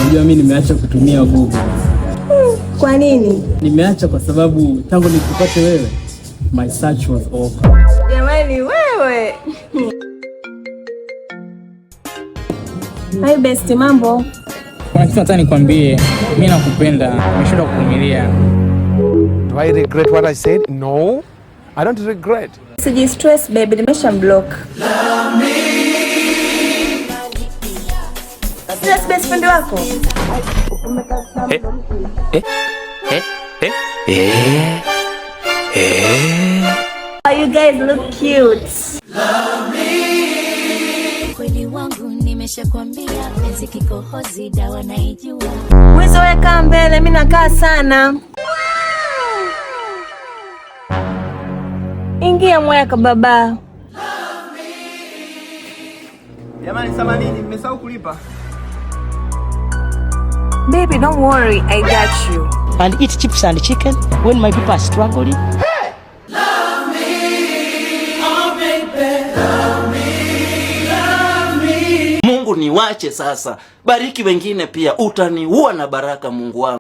Unajua mimi nimeacha kutumia Google. Kwa nini? Nimeacha kwa sababu tangu nikupate wewe, my search was over. Jamani wewe. Hai besti, mambo? Kuna kitu nataka nikwambie, mimi nakupenda, nimeshinda kuvumilia. Do I regret what I said? No, I don't regret. Siji stress baby, nimesha block. Stress best friend wako? Oh, you guys look cute. Kweli wangu nimeshakwambia, penzi kikohozi dawa naijua. Mwizo weka mbele, mimi nakaa sana. Ingia mweka baba. Jamani samahani, nimesahau kulipa. Baby, don't worry, I got you. And eat chips and chicken when my people are struggling. Hey! Love me, oh baby, love me, love me. Mungu niwache sasa, bariki wengine pia, utaniua na baraka Mungu wangu.